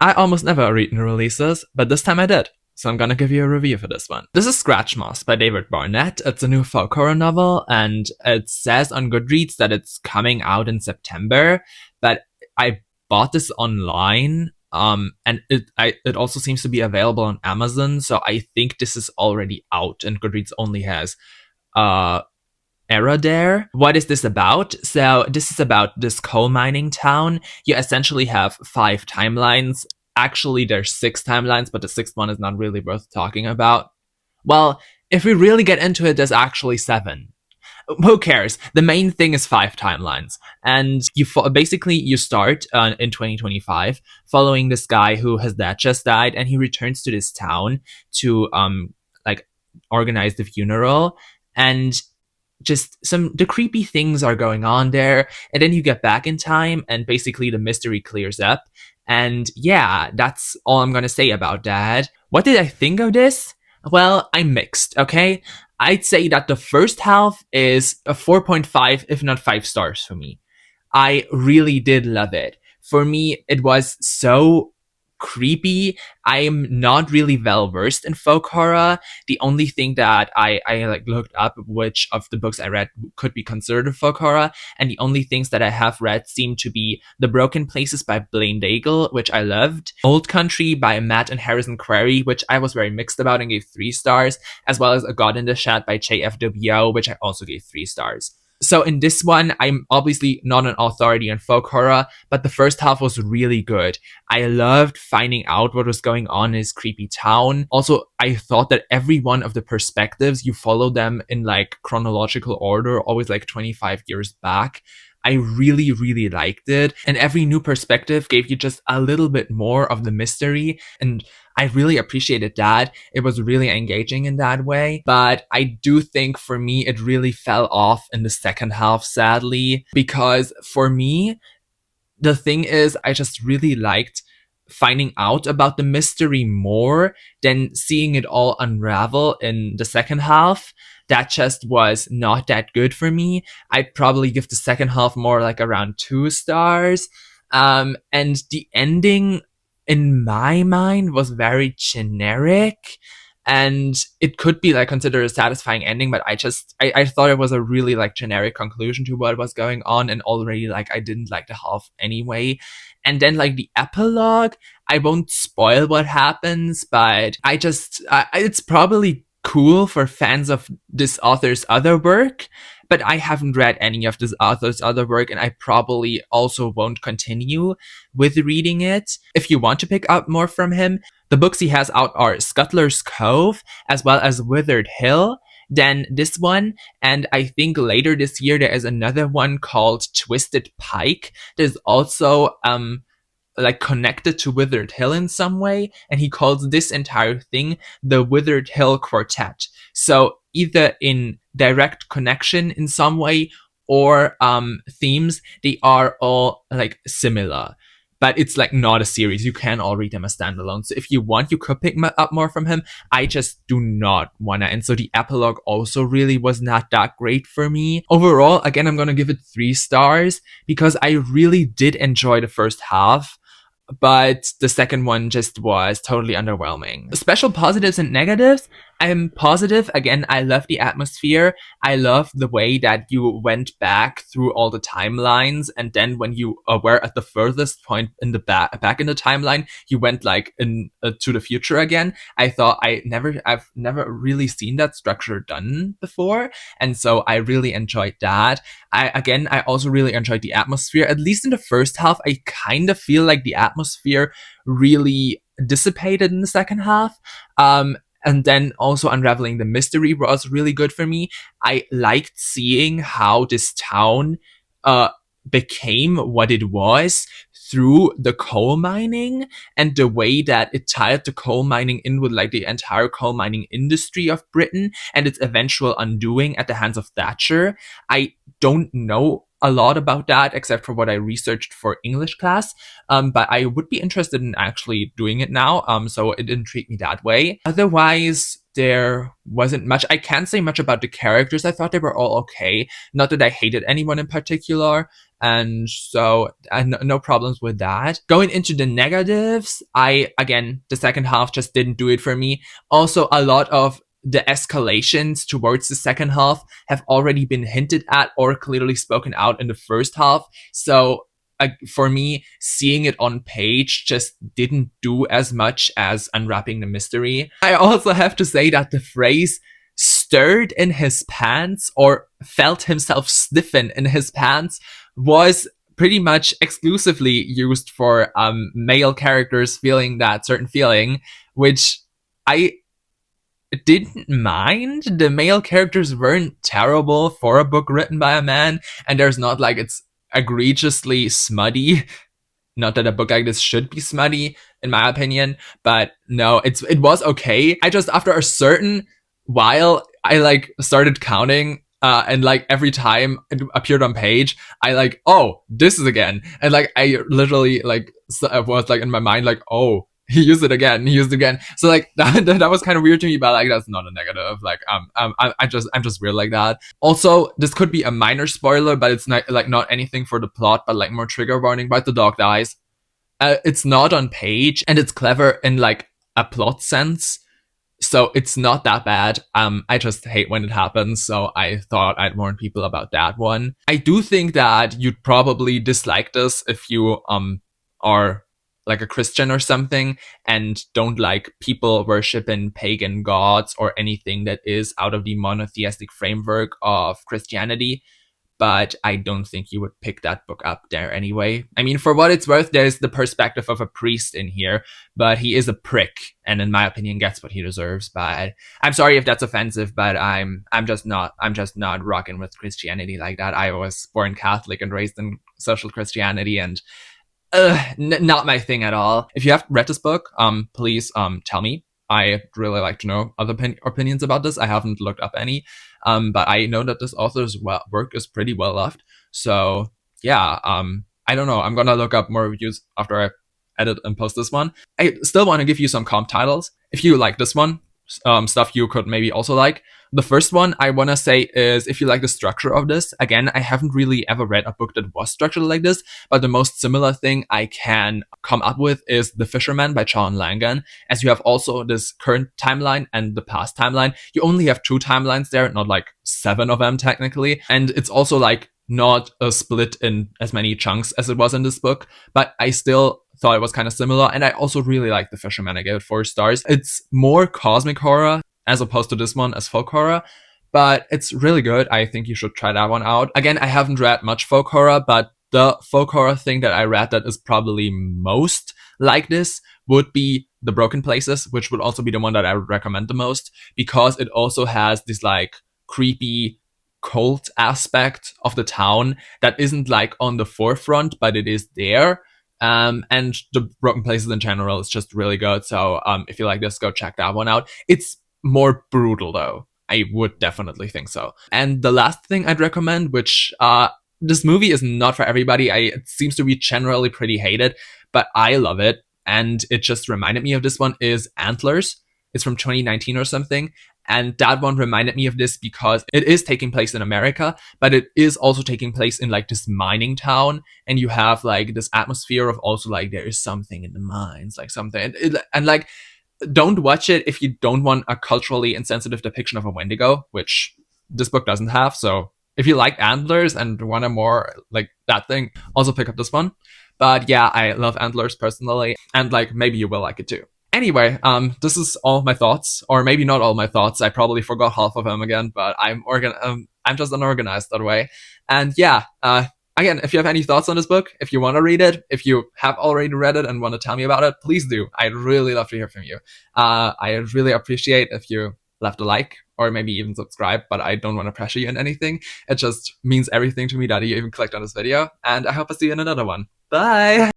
I almost never read new releases, but this time I did. So I'm gonna give you a review for this one. This is Scratch Moss by David Barnett. It's a new folk horror novel, and it says on Goodreads that it's coming out in September, but I bought this online, and it also seems to be available on Amazon, so I think this is already out, and Goodreads only has era there. What is this about? So this is about this coal mining town. You essentially have 5 timelines. Actually, there's 6 timelines, but the 6th one is not really worth talking about. Well, if we really get into it, there's actually 7. Who cares? The main thing is 5 timelines, and you basically you start in 2025, following this guy who his dad just died, and he returns to this town to like organize the funeral, and just the creepy things are going on there, and then you get back in time, and basically the mystery clears up. And yeah, that's all I'm gonna say about that. What did I think of this? Well, I'm mixed, okay? I'd say that the first half is a 4.5, if not 5 stars for me. I really did love it. For me, it was so creepy. I'm not really well versed in folk horror. The only thing that I like looked up which of the books I read could be considered folk horror, and the only things that I have read seem to be The Broken Places by Blaine Daigle, which I loved, Old Country by Matt and Harrison Query, which I was very mixed about and gave 3 stars, as well as A God in the Shed by JFWO, which I also gave 3 stars. So in this one, I'm obviously not an authority on folk horror, but the first half was really good. I loved finding out what was going on in this creepy town. Also, I thought that every one of the perspectives, you follow them in like chronological order, always like 25 years back. I really, really liked it. And every new perspective gave you just a little bit more of the mystery. And I really appreciated that. It was really engaging in that way. But I do think for me, it really fell off in the second half, sadly. Because for me, the thing is, I just really liked finding out about the mystery more than seeing it all unravel in the second half. That just was not that good for me. I'd probably give the second half more like around 2 stars. And the ending in my mind was very generic, and it could be like considered a satisfying ending, but I thought it was a really like generic conclusion to what was going on, and already like I didn't like the half anyway. And then like the epilogue, I won't spoil what happens, but it's probably cool for fans of this author's other work, but I haven't read any of this author's other work, and I probably also won't continue with reading it. If you want to pick up more from him, the books he has out are Scuttler's Cove, as well as Withered Hill, then this one, and I think later this year there is another one called Twisted Pike. There's also like connected to Withered Hill in some way, and he calls this entire thing the Withered Hill Quartet. So either in direct connection in some way or themes, they are all like similar. But it's like not a series. You can all read them as standalone. So if you want, you could pick up more from him. I just do not wanna. And so the epilogue also really was not that great for me. Overall, again, I'm gonna give it 3 stars because I really did enjoy the first half, but the second one just was totally underwhelming. Special positives and negatives. I'm positive. Again, I love the atmosphere. I love the way that you went back through all the timelines, and then when you were at the furthest point in the back in the timeline, you went like in to the future again. I thought I've never really seen that structure done before, and so I really enjoyed that. I also really enjoyed the atmosphere. At least in the first half, I kind of feel like the atmosphere really dissipated in the second half. And then also unraveling the mystery was really good for me. I liked seeing how this town became what it was through the coal mining, and the way that it tied the coal mining in with like the entire coal mining industry of Britain and its eventual undoing at the hands of Thatcher. I don't know a lot about that except for what I researched for English class, but I would be interested in actually doing it now, so it intrigued me that way. Otherwise, there wasn't much. I can't say much about the characters. I thought they were all okay. Not that I hated anyone in particular. and so no problems with that. Going into the negatives, again, the second half just didn't do it for me. Also, a lot of the escalations towards the second half have already been hinted at or clearly spoken out in the first half. So for me, seeing it on page just didn't do as much as unwrapping the mystery. I also have to say that the phrase stirred in his pants or felt himself stiffen in his pants was pretty much exclusively used for male characters feeling that certain feeling, which I didn't mind. The male characters weren't terrible for a book written by a man, and there's not like it's egregiously smutty. Not that a book like this should be smutty, in my opinion, but no, it was okay. I just, after a certain while, I like started counting, and like every time it appeared on page, I like, oh, this is again, and like I literally like was like in my mind like, oh, he used it again. So like that was kind of weird to me, but like that's not a negative. Like I'm just weird like that. Also, this could be a minor spoiler, but it's not like not anything for the plot, but like more trigger warning. But the dog dies. It's not on page, and it's clever in like a plot sense. So it's not that bad. I just hate when it happens, so I thought I'd warn people about that one. I do think that you'd probably dislike this if you are like a Christian or something and don't like people worshiping pagan gods or anything that is out of the monotheistic framework of Christianity. But I don't think you would pick that book up there anyway. I mean, for what it's worth, there's the perspective of a priest in here, but he is a prick, and in my opinion, gets what he deserves. But I'm sorry if that's offensive, but I'm just not rocking with Christianity like that. I was born Catholic and raised in social Christianity, and not my thing at all. If you have read this book, please tell me. I'd really like to know other opinions about this. I haven't looked up any, but I know that this author's work is pretty well loved. So yeah, I don't know. I'm gonna look up more reviews after I edit and post this one. I still want to give you some comp titles. If you like this one, stuff you could maybe also like. The first one I want to say is if you like the structure of this. Again, I haven't really ever read a book that was structured like this, but the most similar thing I can come up with is The Fisherman by John Langan. As you have also this current timeline and the past timeline. You only have 2 timelines there, not like 7 of them technically. And it's also like not a split in as many chunks as it was in this book, but I still thought it was kind of similar. And I also really like The Fisherman. I gave it 4 stars. It's more cosmic horror as opposed to this one as folk horror, but it's really good. I think you should try that one out. Again, I haven't read much folk horror, but the folk horror thing that I read that is probably most like this would be The Broken Places, which would also be the one that I would recommend the most, because it also has this like creepy cult aspect of the town that isn't like on the forefront, but it is there. And The Broken Places in general is just really good. So if you like this, go check that one out. It's more brutal though. I would definitely think so. And the last thing I'd recommend, which this movie is not for everybody. It seems to be generally pretty hated, but I love it. And it just reminded me of this one, is Antlers. It's from 2019 or something. And that one reminded me of this because it is taking place in America, but it is also taking place in like this mining town. And you have like this atmosphere of also like there is something in the mines, like something. And like, don't watch it if you don't want a culturally insensitive depiction of a Wendigo, which this book doesn't have. So if you like Antlers and want a more like that thing, also pick up this one. But yeah, I love Antlers personally, and like maybe you will like it too. Anyway, this is all my thoughts, or maybe not all my thoughts. I probably forgot half of them again, but I'm just unorganized that way. And yeah, again, if you have any thoughts on this book, if you want to read it, if you have already read it and want to tell me about it, please do. I'd really love to hear from you. I really appreciate if you left a like or maybe even subscribe, but I don't want to pressure you in anything. It just means everything to me that you even clicked on this video, and I hope I see you in another one. Bye!